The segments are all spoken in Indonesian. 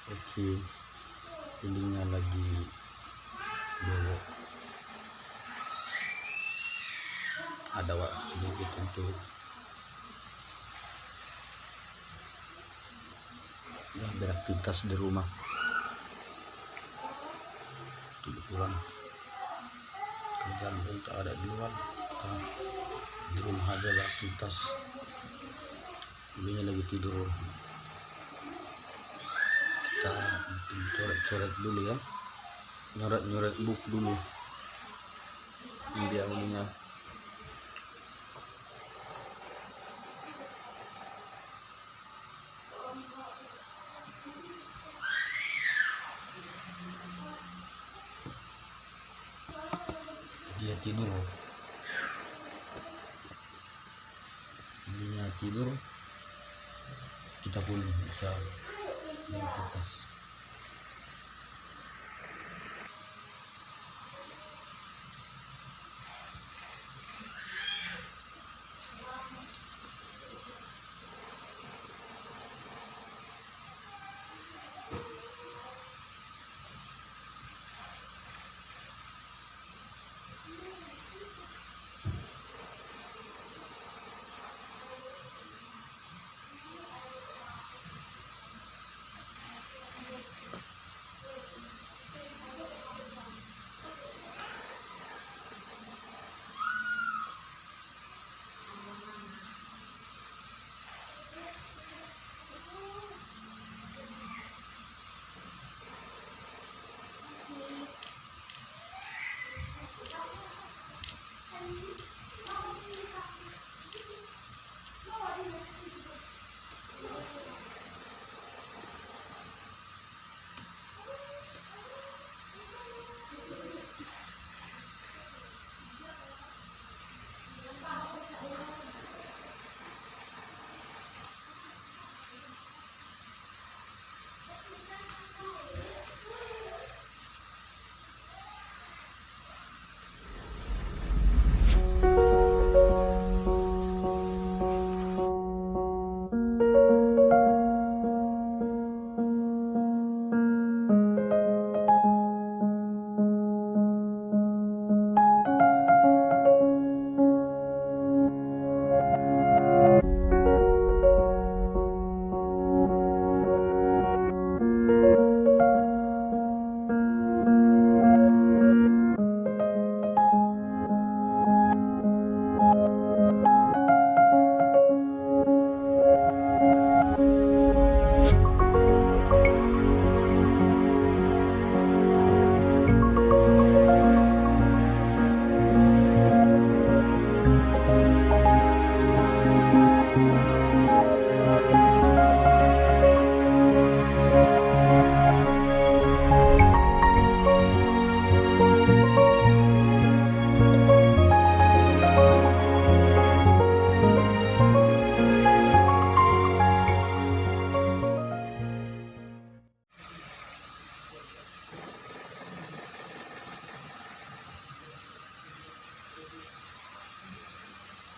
Oke, ininya lagi belok. Ada waktu sedikit untuk beraktivitas di rumah. Kebetulan kerjaan pun tak ada di luar, kita di rumah aja beraktivitas. Dulunya lagi tidur, kita bikin coret-coret dulu ya, nyoret-nyoret buku dulu. Ini dia ininya. Dia tidur, ininya tidur, kita pun bisa beraktivitas.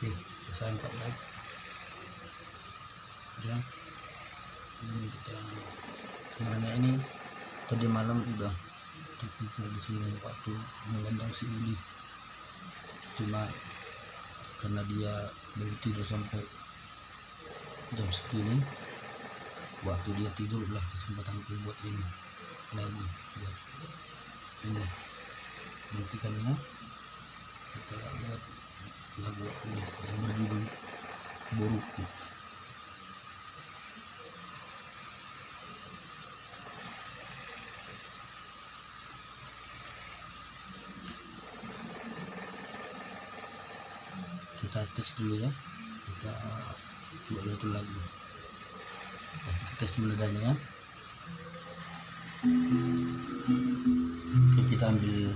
Oke, selesai 4 live ya. Ini kita sebenarnya ini tadi malam udah dipikir di sini waktu menggendong si Uli, cuma karena dia belum tidur sampai jam segini, waktu dia tidur lah kesempatan buat ini lagi buat ini buktikannya. Kita lihat lagu ini yang berjudul Boruku. Kita tes dulu ya, kita buat itu lagu. Kita tes dulu adanya ya. Oke, kita ambil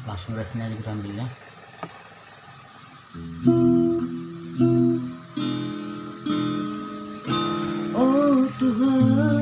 langsung refnya aja, kita ambil ya. Oh Tuhan,